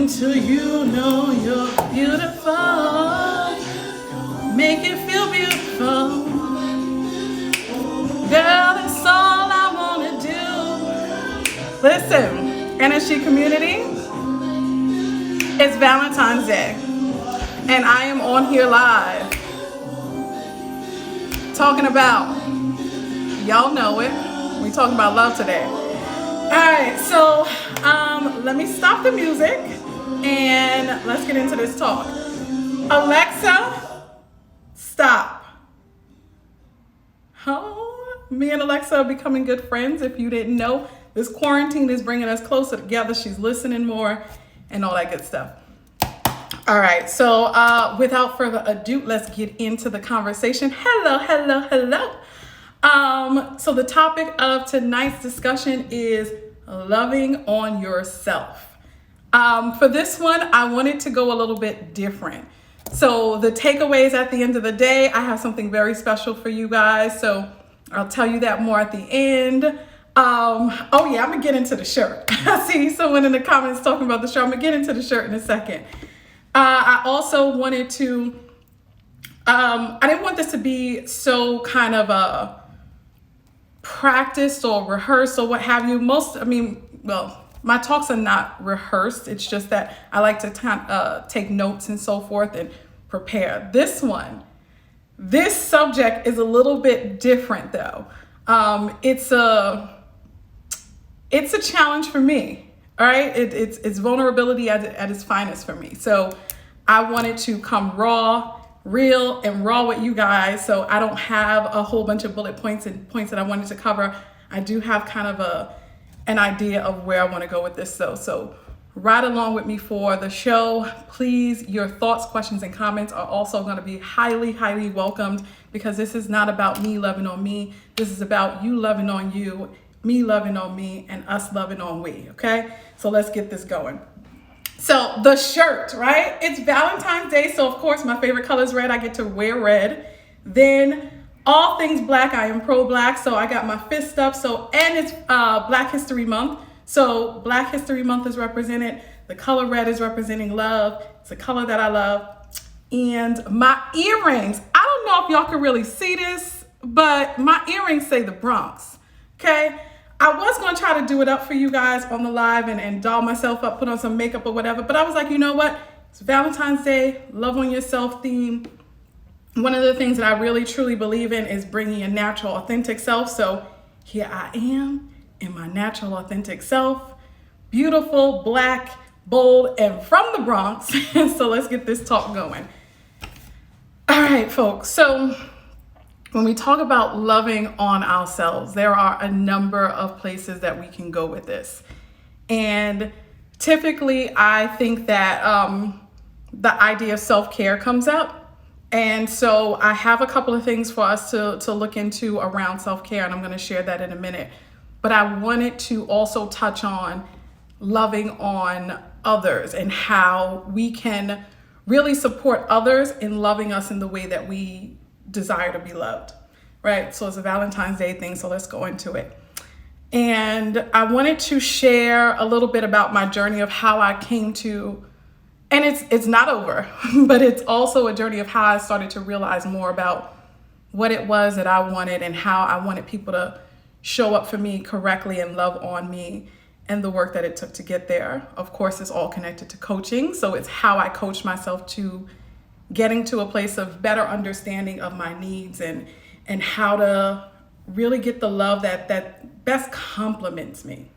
until you know you're beautiful. Make it feel beautiful. Girl, that's all I want to do. Listen, NSG community, it's Valentine's Day. And I am on here live talking about, y'all know it, we talking about love today. All right, so let me stop the music and let's get into this talk. Alexa, stop. Oh, me and Alexa are becoming good friends. If you didn't know, this quarantine is bringing us closer together. She's listening more and all that good stuff. All right, so without further ado, let's get into the conversation. Hello. So the topic of tonight's discussion is loving on yourself. For this one, I wanted to go a little bit different. So the takeaways at the end of the day, I have something very special for you guys. So I'll tell you that more at the end. Oh yeah, I'm gonna get into the shirt. I see someone in the comments talking about the shirt. I'm gonna get into the shirt in a second. I also wanted to, I didn't want this to be so kind of a practiced or rehearsed or what have you. My talks are not rehearsed. It's just that I like to take notes and so forth and prepare. This subject is a little bit different though. It's a challenge for me. All right, it's vulnerability at its finest for me. So I wanted to come real with you guys. So I don't have a whole bunch of bullet points and points that I wanted to cover. I do have kind of an idea of where I want to go with this though. So ride along with me for the show. Please, your thoughts, questions, and comments are also going to be highly welcomed, because this is not about me loving on me. This is about you loving on you, me loving on me, and us loving on we, okay? So let's get this going. So the shirt, right? It's Valentine's Day, so of course my favorite color is red. I get to wear red. Then all things black, I am pro-black, so I got my fist up. And it's Black History Month. So Black History Month is represented. The color red is representing love. It's a color that I love. And my earrings, I don't know if y'all can really see this, but my earrings say the Bronx, okay? I was going to try to do it up for you guys on the live and doll myself up, put on some makeup or whatever. But I was like, you know what? It's Valentine's Day, love on yourself theme. One of the things that I really truly believe in is bringing your natural, authentic self. So here I am in my natural, authentic self. Beautiful, black, bold, and from the Bronx. So let's get this talk going. All right, folks. So when we talk about loving on ourselves, there are a number of places that we can go with this. And typically, I think that the idea of self-care comes up. And so I have a couple of things for us to look into around self-care, and I'm going to share that in a minute. But I wanted to also touch on loving on others and how we can really support others in loving us in the way that we desire to be loved, right? So it's a Valentine's Day thing, so let's go into it. And I wanted to share a little bit about my journey of how I came to, and it's not over, but it's also a journey of how I started to realize more about what it was that I wanted and how I wanted people to show up for me correctly and love on me, and the work that it took to get there. Of course, it's all connected to coaching. So it's how I coach myself to getting to a place of better understanding of my needs and how to really get the love that best complements me.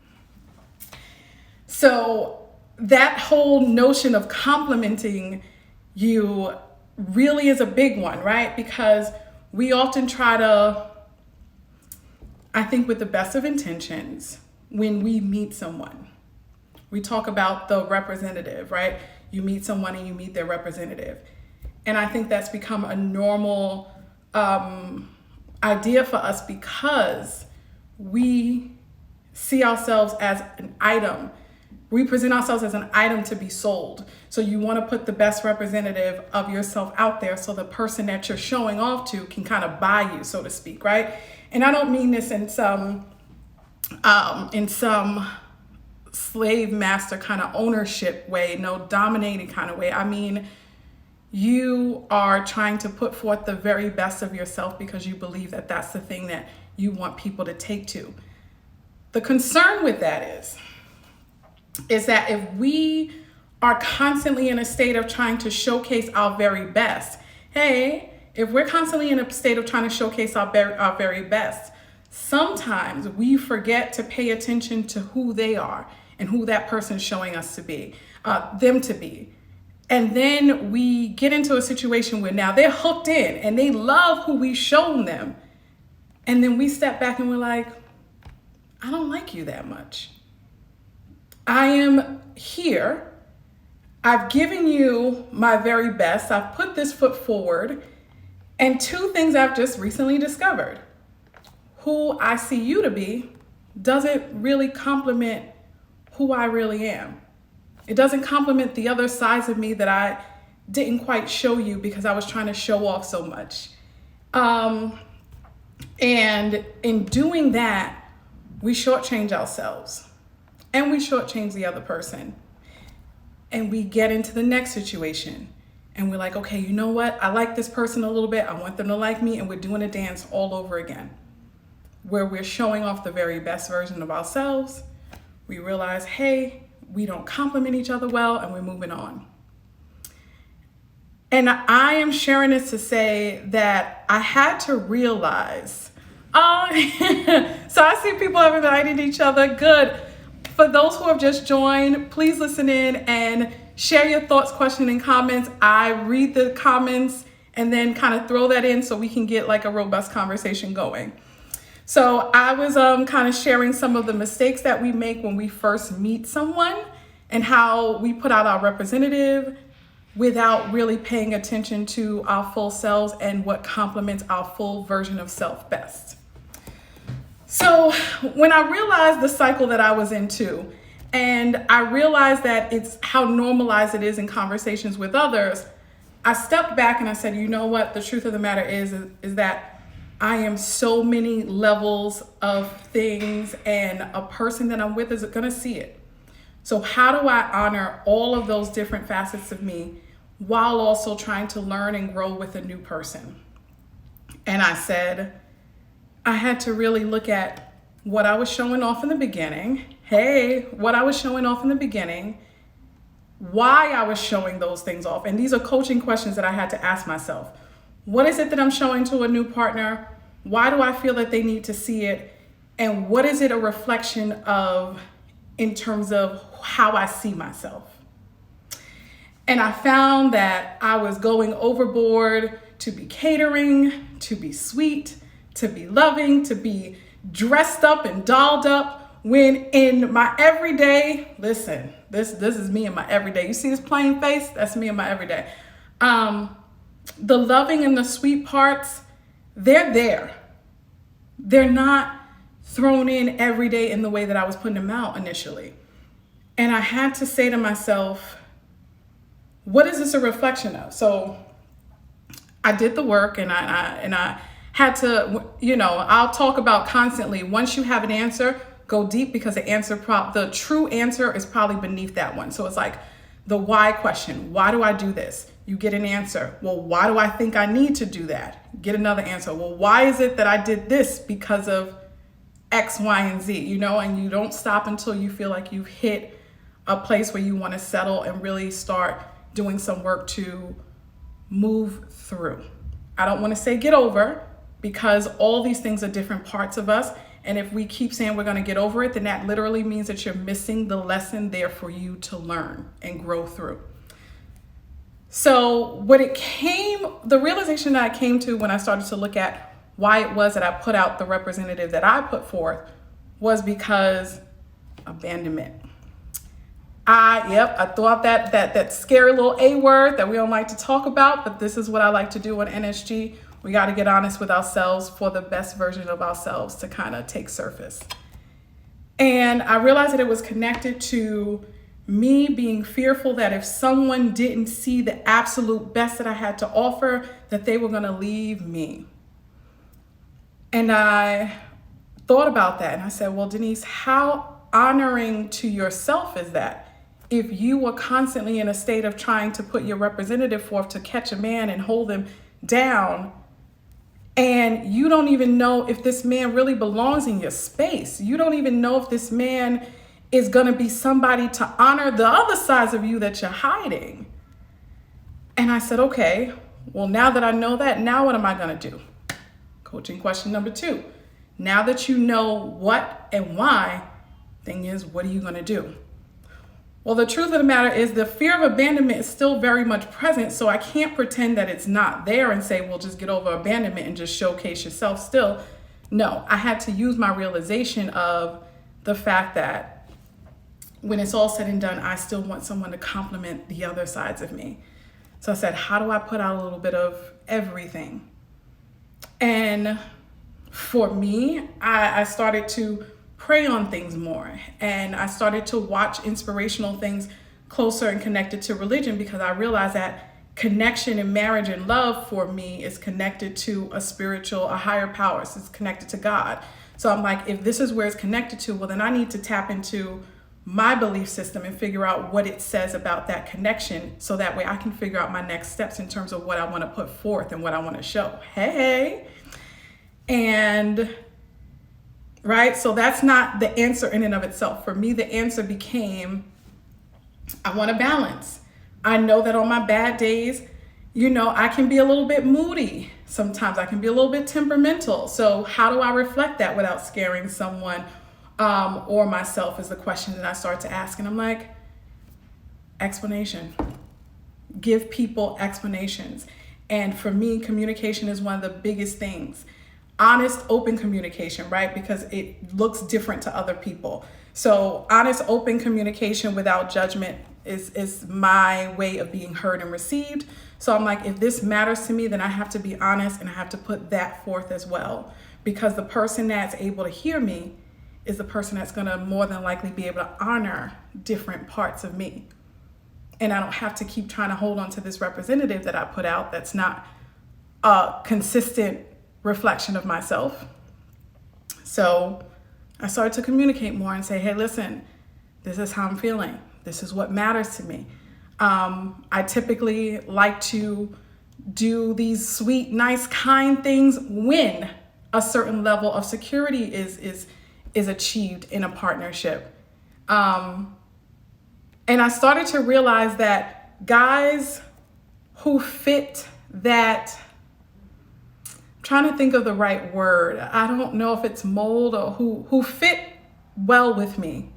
So that whole notion of complimenting you really is a big one, right? Because we often try to, I think with the best of intentions, when we meet someone, we talk about the representative, right? You meet someone and you meet their representative. And I think that's become a normal idea for us because we see ourselves as an item. We present ourselves as an item to be sold. So you want to put the best representative of yourself out there so the person that you're showing off to can kind of buy you, so to speak, right? And I don't mean this in some slave master kind of ownership way, no dominating kind of way. I mean, you are trying to put forth the very best of yourself because you believe that that's the thing that you want people to take to. The concern with that is that if we are constantly in a state of trying to showcase our very best, if we're constantly in a state of trying to showcase our very best, sometimes we forget to pay attention to who they are and who that person's showing us to be, them to be. And then we get into a situation where now they're hooked in and they love who we've shown them. And then we step back and we're like, I don't like you that much. I am here. I've given you my very best. I've put this foot forward. And two things I've just recently discovered. Who I see you to be doesn't really complement who I really am. It doesn't complement the other sides of me that I didn't quite show you because I was trying to show off so much. And in doing that, we shortchange ourselves and we shortchange the other person. And we get into the next situation and we're like, okay, you know what? I like this person a little bit. I want them to like me. And we're doing a dance all over again where we're showing off the very best version of ourselves. We realize, hey, we don't complement each other well, and we're moving on. And I am sharing this to say that I had to realize, so I see people have invited each other. Good. For those who have just joined, please listen in and share your thoughts, questions, and comments. I read the comments and then kind of throw that in so we can get like a robust conversation going. So I was kind of sharing some of the mistakes that we make when we first meet someone and how we put out our representative without really paying attention to our full selves and what complements our full version of self best. So when I realized the cycle that I was into, and I realized that it's how normalized it is in conversations with others, I stepped back and I said, you know what? The truth of the matter is that I am so many levels of things, and a person that I'm with is going to see it. So how do I honor all of those different facets of me while also trying to learn and grow with a new person? And I said, I had to really look at what I was showing off in the beginning. What I was showing off in the beginning, why I was showing those things off. And these are coaching questions that I had to ask myself. What is it that I'm showing to a new partner? Why do I feel that they need to see it? And what is it a reflection of in terms of how I see myself? And I found that I was going overboard to be catering, to be sweet, to be loving, to be dressed up and dolled up, when in my everyday, listen, this is me in my everyday. You see this plain face? That's me in my everyday. The loving and the sweet parts, they're there. They're not thrown in every day in the way that I was putting them out initially. And I had to say to myself, what is this a reflection of? So I did the work, and I had to, I'll talk about constantly, once you have an answer, go deep, because the true answer is probably beneath that one. So it's like the why question. Why do I do this? You get an answer. Well, why do I think I need to do that? Get another answer. Well, why is it that I did this? Because of X, Y, and Z, and you don't stop until you feel like you've hit a place where you want to settle and really start doing some work to move through. I don't want to say get over, because all these things are different parts of us. And if we keep saying we're going to get over it, then that literally means that you're missing the lesson there for you to learn and grow through. So the realization that I came to when I started to look at why it was that I put out the representative that I put forth was because abandonment. I thought that scary little A word that we don't like to talk about, but this is what I like to do in NSG. We got to get honest with ourselves for the best version of ourselves to kind of take surface. And I realized that it was connected to me being fearful that if someone didn't see the absolute best that I had to offer, that they were going to leave me. And I thought about that, and I said, well, Denise, how honoring to yourself is that? If you were constantly in a state of trying to put your representative forth to catch a man and hold him down, and you don't even know if this man really belongs in your space. You don't even know if this man is going to be somebody to honor the other sides of you that you're hiding. And I said, okay, well, now that I know that, now what am I going to do? Coaching question number 2. Now that you know what and why, thing is, what are you going to do? Well, the truth of the matter is the fear of abandonment is still very much present, so I can't pretend that it's not there and say, well, just get over abandonment and just showcase yourself still. No, I had to use my realization of the fact that when it's all said and done, I still want someone to compliment the other sides of me. So I said, how do I put out a little bit of everything? And for me, I started to pray on things more, and I started to watch inspirational things closer and connected to religion, because I realized that connection in marriage and love for me is connected to a higher power. So it's connected to God. So I'm like, if this is where it's connected to, well, then I need to tap into my belief system and figure out what it says about that connection, so that way I can figure out my next steps in terms of what I want to put forth and what I want to show. Hey. And right, so that's not the answer in and of itself. For me, the answer became, I want to balance. I know that on my bad days, I can be a little bit moody. Sometimes I can be a little bit temperamental. So how do I reflect that without scaring someone or myself is the question that I start to ask. And I'm like, explanation. Give people explanations. And for me, communication is one of the biggest things. Honest, open communication, right? Because it looks different to other people. So honest, open communication without judgment is my way of being heard and received. So I'm like, if this matters to me, then I have to be honest, and I have to put that forth as well. Because the person that's able to hear me is the person that's going to more than likely be able to honor different parts of me. And I don't have to keep trying to hold on to this representative that I put out that's not a consistent reflection of myself. So I started to communicate more and say, hey, listen, this is how I'm feeling. This is what matters to me. I typically like to do these sweet, nice, kind things when a certain level of security is achieved in a partnership. And I started to realize that guys who fit that, I'm trying to think of the right word, I don't know if it's mold, or who fit well with me,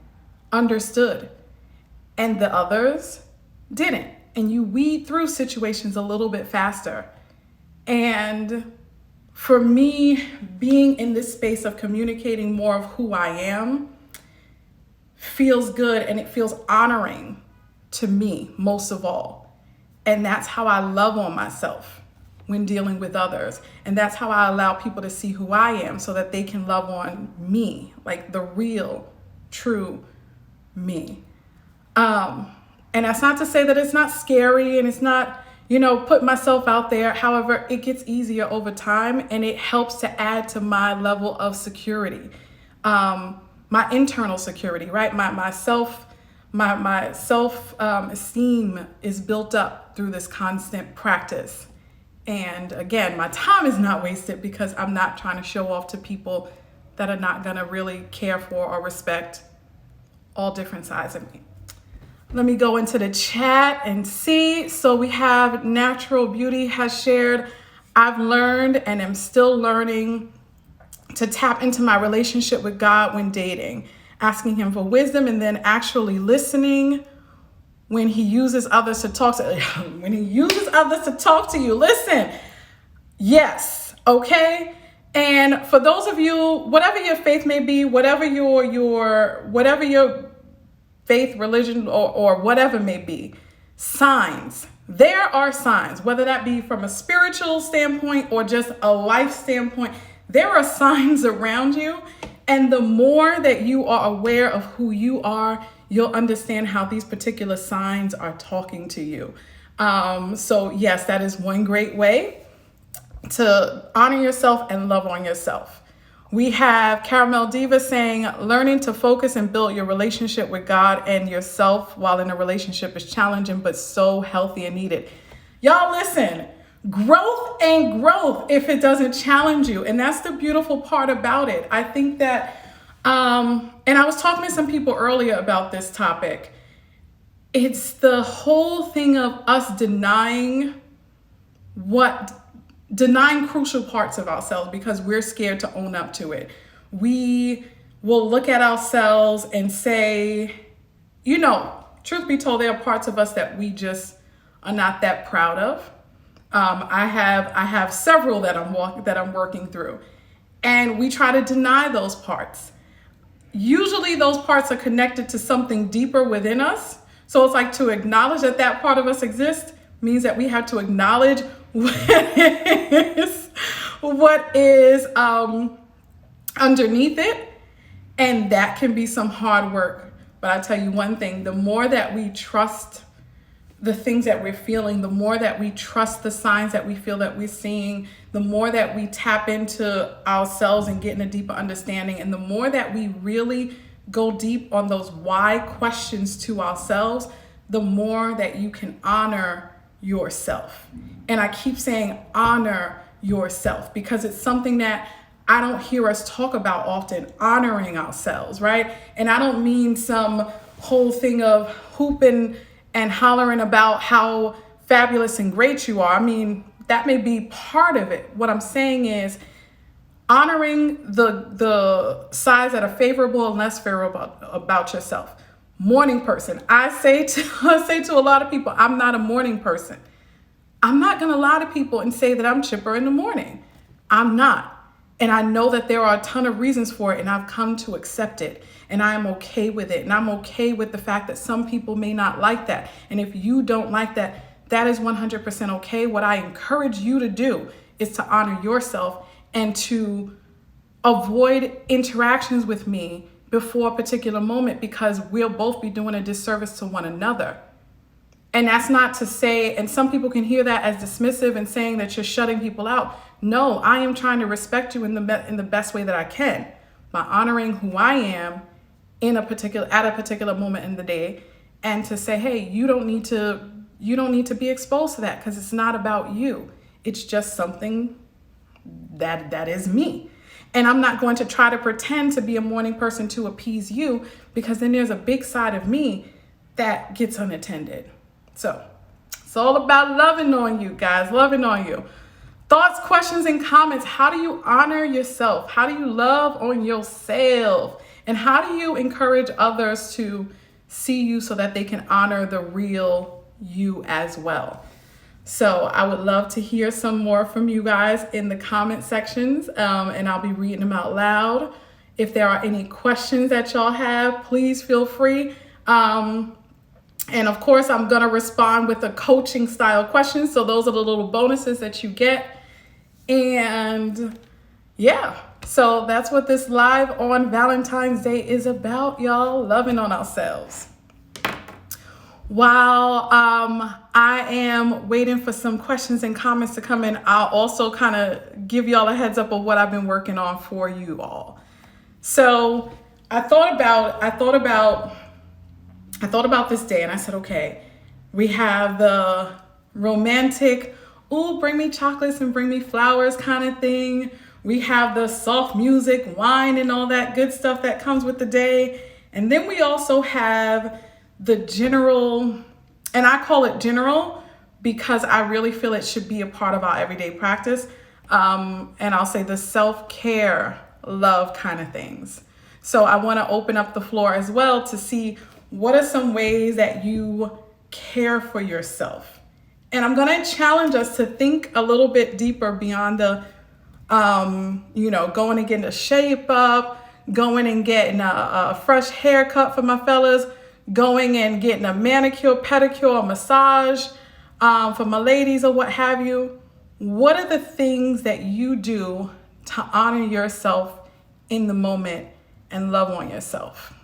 understood, and the others didn't. And you weed through situations a little bit faster. And for me, being in this space of communicating more of who I am feels good, and it feels honoring to me most of all. And that's how I love on myself when dealing with others. And that's how I allow people to see who I am, so that they can love on me, like the real, true me. And that's not to say that it's not scary and it's not, put myself out there. However, it gets easier over time, and it helps to add to my level of security, my internal security, right? My self esteem is built up through this constant practice. And again, my time is not wasted, because I'm not trying to show off to people that are not going to really care for or respect all different sides of me. Let me go into the chat and see. So we have Natural Beauty has shared, I've learned and am still learning to tap into my relationship with God when dating, asking him for wisdom, and then actually listening when he uses others to talk to you. Listen. Yes. Okay. And for those of you, whatever your faith may be, whatever your faith, religion, or whatever may be, signs. There are signs, whether that be from a spiritual standpoint or just a life standpoint. There are signs around you. And the more that you are aware of who you are, you'll understand how these particular signs are talking to you. So yes, that is one great way to honor yourself and love on yourself. We have Caramel Diva saying, learning to focus and build your relationship with God and yourself while in a relationship is challenging, but so healthy and needed. Y'all listen, growth ain't growth if it doesn't challenge you. And that's the beautiful part about it. I think that, and I was talking to some people earlier about this topic. It's the whole thing of us denying crucial parts of ourselves because we're scared to own up to it. We will look at ourselves and say, truth be told, there are parts of us that we just are not that proud of. I have several that I'm working through, and we try to deny those parts. Usually those parts are connected to something deeper within us. So it's like to acknowledge that part of us exists means that we have to acknowledge what is underneath it. And that can be some hard work. But I tell you one thing, the more that we trust the things that we're feeling, the more that we trust the signs that we feel that we're seeing, the more that we tap into ourselves and get in a deeper understanding, and the more that we really go deep on those why questions to ourselves, the more that you can honor yourself. And I keep saying honor yourself because it's something that I don't hear us talk about often, honoring ourselves, right? And I don't mean some whole thing of hooping and hollering about how fabulous and great you are. I mean, that may be part of it. What I'm saying is honoring the sides that are favorable and less favorable about yourself. Morning person. I say to a lot of people, I'm not a morning person. I'm not going to lie to people and say that I'm chipper in the morning. I'm not. And I know that there are a ton of reasons for it, and I've come to accept it, and I am okay with it. And I'm okay with the fact that some people may not like that. And if you don't like that, that is 100% okay. What I encourage you to do is to honor yourself and to avoid interactions with me before a particular moment, because we'll both be doing a disservice to one another. And that's not to say, and some people can hear that as dismissive and saying that you're shutting people out. No, I am trying to respect you in the best way that I can by honoring who I am at a particular moment in the day, and to say, hey, you don't need to be exposed to that because it's not about you. It's just something that is me. And I'm not going to try to pretend to be a morning person to appease you, because then there's a big side of me that gets unattended. So it's all about loving on you guys, loving on you. Thoughts, questions, and comments. How do you honor yourself? How do you love on yourself? And how do you encourage others to see you so that they can honor the real you as well? So I would love to hear some more from you guys in the comment sections, and I'll be reading them out loud. If there are any questions that y'all have, please feel free. And of course, I'm going to respond with a coaching style question. So those are the little bonuses that you get. And yeah, so that's what this live on Valentine's Day is about, y'all. Loving on ourselves. While I am waiting for some questions and comments to come in, I'll also kind of give y'all a heads up of what I've been working on for you all. So I thought about this day, and I said, okay, we have the romantic, ooh, bring me chocolates and bring me flowers kind of thing. We have the soft music, wine, and all that good stuff that comes with the day. And then we also have the general, and I call it general because I really feel it should be a part of our everyday practice. And I'll say the self-care, love kind of things. So I want to open up the floor as well to see what are some ways that you care for yourself. And I'm going to challenge us to think a little bit deeper beyond the, going and getting a shape up, going and getting a fresh haircut for my fellas, going and getting a manicure, pedicure, a massage for my ladies or what have you. What are the things that you do to honor yourself in the moment and love on yourself?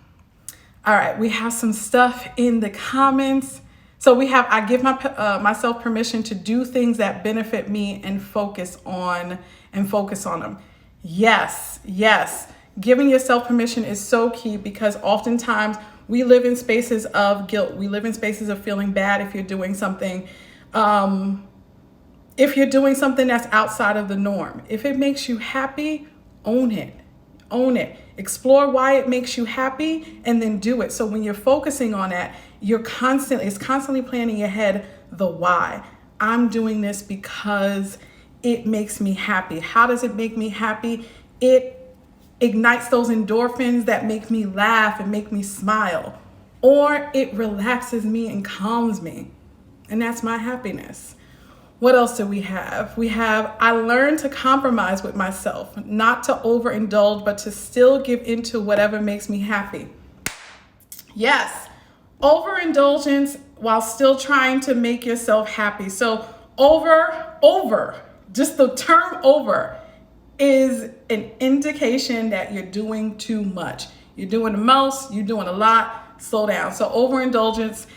All right, we have some stuff in the comments. So I give myself permission to do things that benefit me and focus on them. Yes, yes. Giving yourself permission is so key because oftentimes we live in spaces of guilt. We live in spaces of feeling bad if you're doing something. If you're doing something that's outside of the norm. If it makes you happy, own it. Own it. Explore why it makes you happy and then do it. So when you're focusing on that, it's constantly playing in your head the why. I'm doing this because it makes me happy. How does it make me happy? It ignites those endorphins that make me laugh and make me smile. Or it relaxes me and calms me. And that's my happiness. What else do we have? I learned to compromise with myself, not to overindulge, but to still give into whatever makes me happy. Yes, overindulgence while still trying to make yourself happy. So just the term over is an indication that you're doing too much. You're doing the most, you're doing a lot, slow down. So overindulgence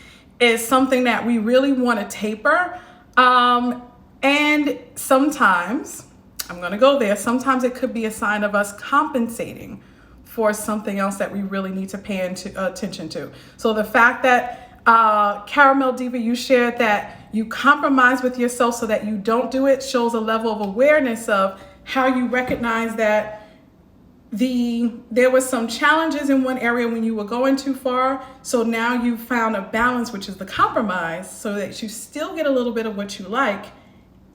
is something that we really want to taper. And sometimes, I'm going to go there, sometimes it could be a sign of us compensating for something else that we really need to pay attention to. So the fact that, Caramel Diva, you shared that you compromise with yourself so that you don't do it shows a level of awareness of how you recognize that there was some challenges in one area when you were going too far. So now you've found a balance, which is the compromise, so that you still get a little bit of what you like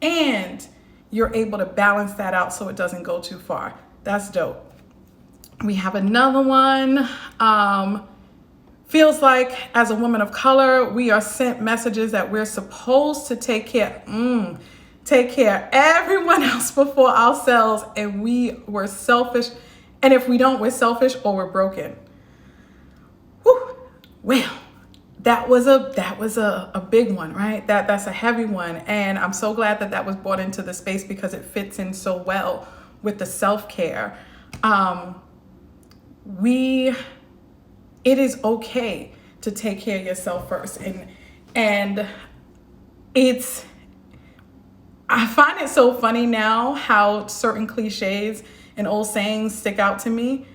and you're able to balance that out so it doesn't go too far. That's dope. We have another one. Feels like as a woman of color, we are sent messages that we're supposed to take care of everyone else before ourselves, and we're selfish. And if we don't, we're selfish or we're broken. Whew. Well, that was a big one, right? That's a heavy one. And I'm so glad that was brought into the space because it fits in so well with the self-care. It is okay to take care of yourself first. And I find it so funny now how certain cliches and old sayings stick out to me,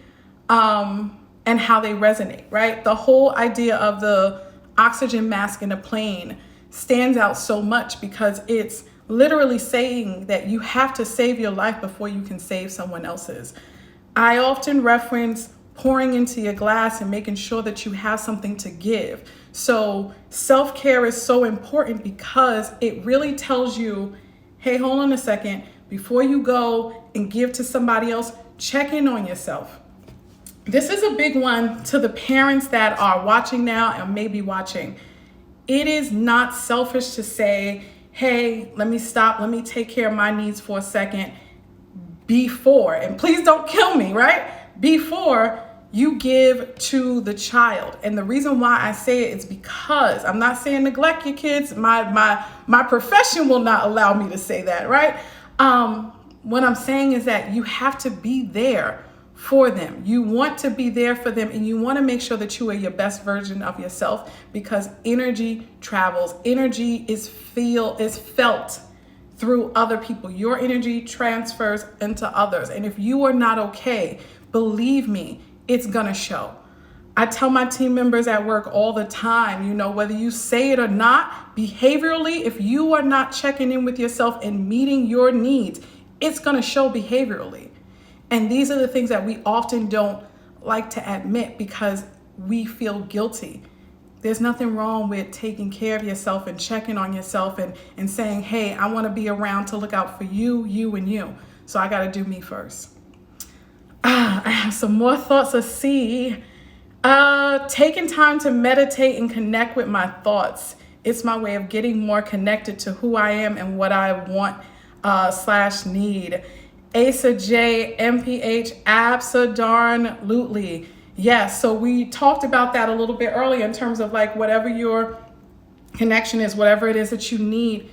and how they resonate, right? The whole idea of the oxygen mask in a plane stands out so much because it's literally saying that you have to save your life before you can save someone else's. I often reference pouring into your glass and making sure that you have something to give. So self-care is so important because it really tells you, hey, hold on a second. Before you go and give to somebody else, check in on yourself. This is a big one to the parents that are watching now and maybe watching. It is not selfish to say, hey, let me stop. Let me take care of my needs for a second before, and please don't kill me, right? Before you give to the child. And the reason why I say it is because I'm not saying neglect your kids. My profession will not allow me to say that, right? What I'm saying is that you have to be there for them. You want to be there for them, and you want to make sure that you are your best version of yourself, because energy travels. Energy is felt through other people. Your energy transfers into others. And if you are not okay, believe me, it's gonna show. I tell my team members at work all the time, whether you say it or not, behaviorally, if you are not checking in with yourself and meeting your needs, it's gonna show behaviorally. And these are the things that we often don't like to admit because we feel guilty. There's nothing wrong with taking care of yourself and checking on yourself and saying, hey, I wanna be around to look out for you, you, and you. So I gotta do me first. I have some more thoughts. Let's see. Taking time to meditate and connect with my thoughts. It's my way of getting more connected to who I am and what I want / need. Asa J, MPH, abso-darn-lutely. Yes, so we talked about that a little bit earlier in terms of like whatever your connection is, whatever it is that you need,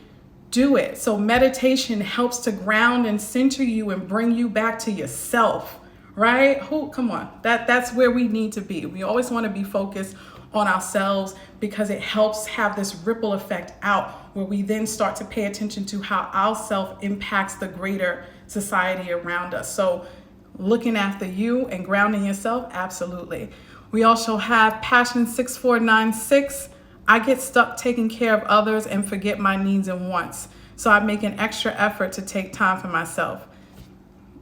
do it. So meditation helps to ground and center you and bring you back to yourself. Right? Come on. That's where we need to be. We always want to be focused on ourselves because it helps have this ripple effect out where we then start to pay attention to how our self impacts the greater society around us. So looking after you and grounding yourself, absolutely. We also have Passion 6496. I get stuck taking care of others and forget my needs and wants. So I make an extra effort to take time for myself.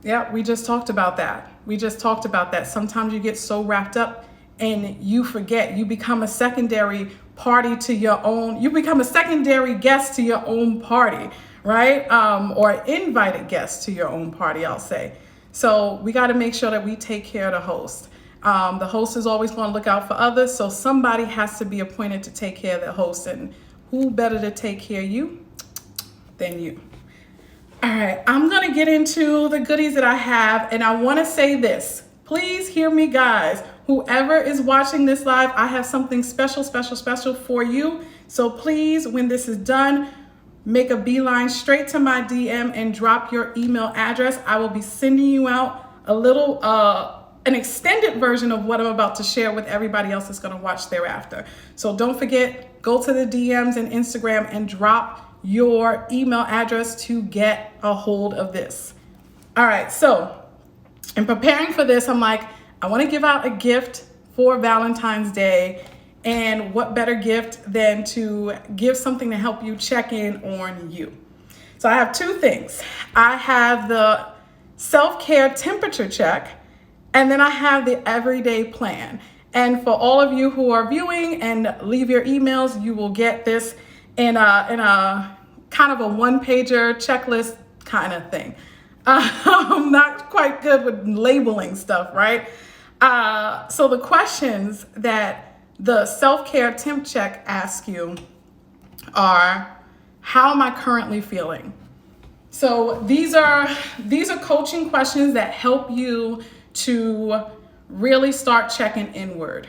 Yeah, we just talked about that. Sometimes you get so wrapped up and you forget. You become a secondary party to your own. You become a secondary guest to your own party, right? Or invited guest to your own party, I'll say. So we got to make sure that we take care of the host. The host is always going to look out for others. So somebody has to be appointed to take care of the host. And who better to take care of you than you? All right, I'm going to get into the goodies that I have. And I want to say this. Please hear me, guys. Whoever is watching this live, I have something special for you. So please, when this is done, make a beeline straight to my DM and drop your email address. I will be sending you out a little, an extended version of what I'm about to share with everybody else that's going to watch thereafter. So don't forget, go to the DMs and Instagram and drop your email address to get a hold of this. All right, so in preparing for this, I'm like, I want to give out a gift for Valentine's Day. And what better gift than to give something to help you check in on you? So I have two things. I have the self-care temperature check, and then I have the everyday plan. And for all of you who are viewing and leave your emails, you will get this in a kind of a one-pager checklist kind of thing. I'm not quite good with labeling stuff, right? So the questions that the self-care temp check asks you are, how am I currently feeling? So these are coaching questions that help you to really start checking inward,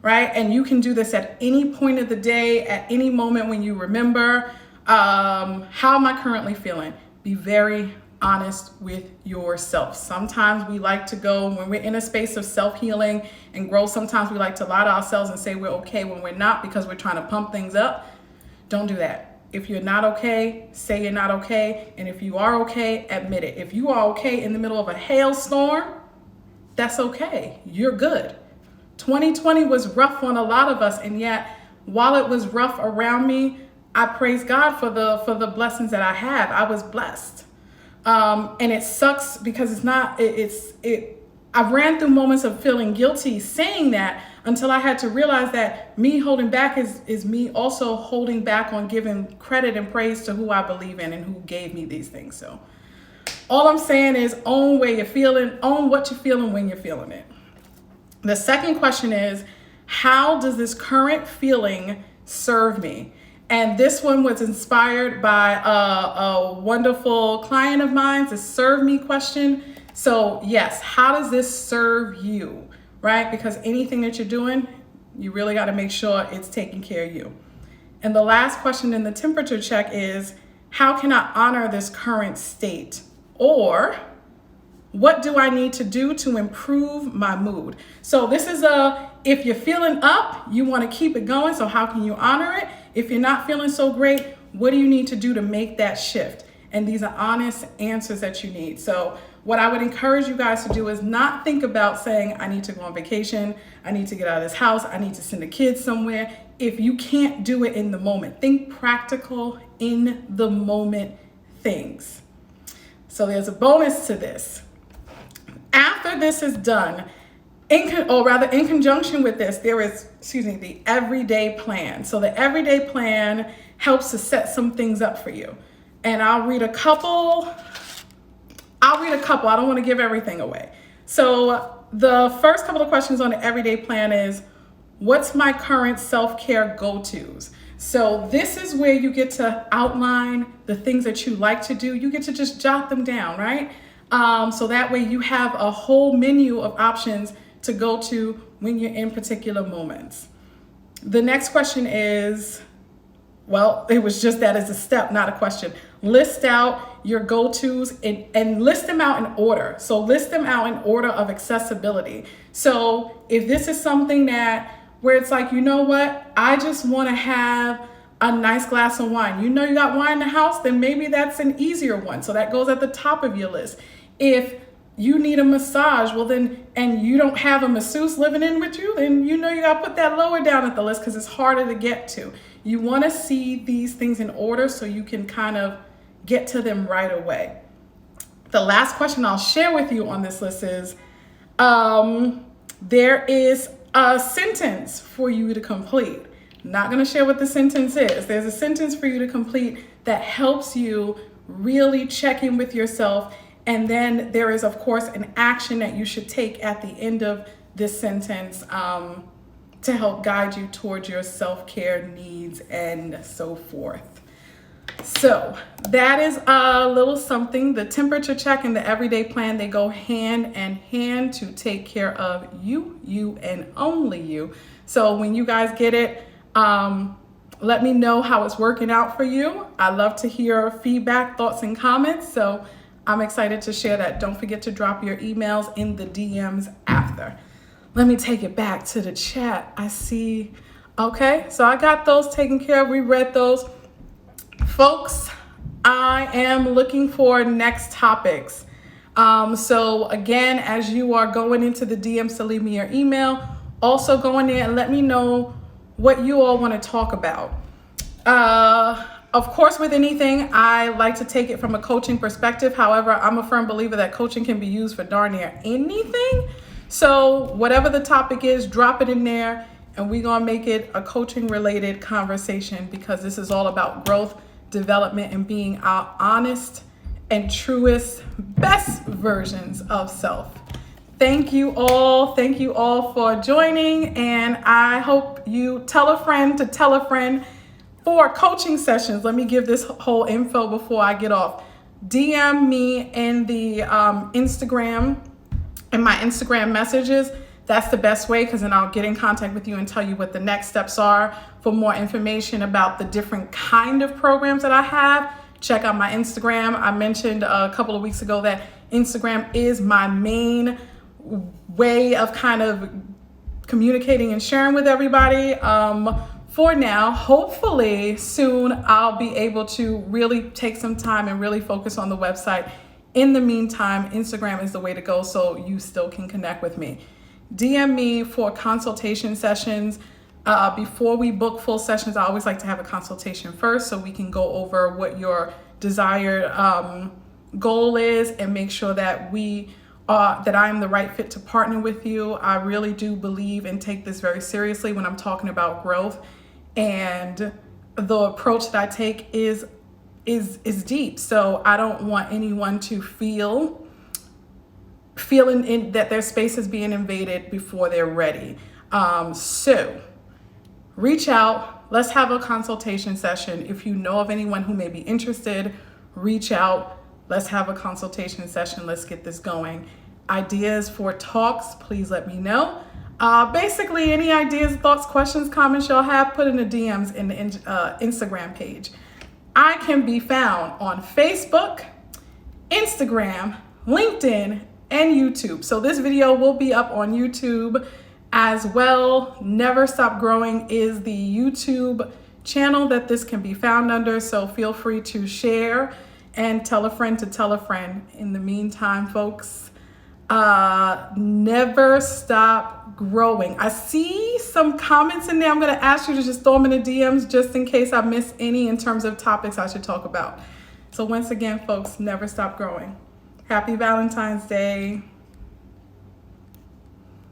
right? And you can do this at any point of the day, at any moment when you remember. How am I currently feeling? Be very honest with yourself. Sometimes we like to go, when we're in a space of self-healing and growth, sometimes we like to lie to ourselves and say we're okay when we're not, because we're trying to pump things up. Don't do that. If you're not okay, say you're not okay. And if you are okay, admit it. If you are okay in the middle of a hailstorm, that's okay. You're good. 2020 was rough on a lot of us, and yet while it was rough around me, I praise God for the blessings that I have. I was blessed. And it sucks because I ran through moments of feeling guilty saying that, until I had to realize that me holding back is me also holding back on giving credit and praise to who I believe in and who gave me these things. So all I'm saying is own where you're feeling, own what you're feeling when you're feeling it. The second question is, how does this current feeling serve me? And this one was inspired by a wonderful client of mine, the serve me question. So yes, how does this serve you, right? Because anything that you're doing, you really got to make sure it's taking care of you. And the last question in the temperature check is, how can I honor this current state? Or what do I need to do to improve my mood? So this is if you're feeling up, you want to keep it going. So how can you honor it? If you're not feeling so great, what do you need to do to make that shift? And these are honest answers that you need. So what I would encourage you guys to do is not think about saying, I need to go on vacation, I need to get out of this house, I need to send the kids somewhere. If you can't do it in the moment, think practical in the moment things. So there's a bonus to this. After this is done, in conjunction with this, there is, the everyday plan. So the everyday plan helps to set some things up for you. And I'll read a couple. I don't want to give everything away. So the first couple of questions on the everyday plan is, what's my current self-care go-tos? So this is where you get to outline the things that you like to do. You get to just jot them down, right? So that way you have a whole menu of options to go to when you're in particular moments. The next question is, well, it was just that as a step, not a question. List out your go-tos and list them out in order. So list them out in order of accessibility. So if this is something where it's like, you know what, I just want to have a nice glass of wine. You know you got wine in the house, then maybe that's an easier one. So that goes at the top of your list. If you need a massage, well then, and you don't have a masseuse living in with you, then you know you gotta put that lower down at the list because it's harder to get to. You wanna see these things in order so you can kind of get to them right away. The last question I'll share with you on this list is, there is a sentence for you to complete. Not gonna share what the sentence is. There's a sentence for you to complete that helps you really check in with yourself. And then there is, of course, an action that you should take at the end of this sentence to help guide you towards your self-care needs and so forth. So that is a little something. The temperature check and the everyday plan, they go hand in hand to take care of you, and only you. So when you guys get it, let me know how it's working out for you. I love to hear feedback, thoughts, and comments. So I'm excited to share that. Don't forget to drop your emails in the DMs after. Let me take it back to the chat. I see. Okay, so I got those taken care of. We read those. Folks, I am looking for next topics. So again, as you are going into the DMs to leave me your email, also go in there and let me know what you all want to talk about. Of course, with anything, I like to take it from a coaching perspective. However, I'm a firm believer that coaching can be used for darn near anything. So whatever the topic is, drop it in there and we're going to make it a coaching related conversation because this is all about growth, development, and being our honest and truest, best versions of self. Thank you all. Thank you all for joining. And I hope you tell a friend to tell a friend for coaching sessions. Let me give this whole info before I get off. DM me in the Instagram, in my Instagram messages. That's the best way because then I'll get in contact with you and tell you what the next steps are. For more information about the different kind of programs that I have, check out my Instagram. I mentioned a couple of weeks ago that Instagram is my main way of kind of communicating and sharing with everybody. For now, hopefully soon I'll be able to really take some time and really focus on the website. In the meantime, Instagram is the way to go so you still can connect with me. DM me for consultation sessions. Before we book full sessions, I always like to have a consultation first so we can go over what your desired goal is and make sure that that I am the right fit to partner with you. I really do believe and take this very seriously when I'm talking about growth. And the approach that I take is deep. So I don't want anyone to feeling that their space is being invaded before they're ready. So reach out. Let's have a consultation session. If you know of anyone who may be interested, reach out. Let's have a consultation session. Let's get this going. Ideas for talks, please let me know. Basically, any ideas, thoughts, questions, comments y'all have, put in the DMs in the Instagram page. I can be found on Facebook, Instagram, LinkedIn, and YouTube. So this video will be up on YouTube as well. Never Stop Growing is the YouTube channel that this can be found under. So feel free to share and tell a friend to tell a friend. In the meantime, folks, never stop growing. I see some comments in there. I'm going to ask you to just throw them in the DMs just in case I miss any in terms of topics I should talk about. So once again, folks, never stop growing. Happy Valentine's Day.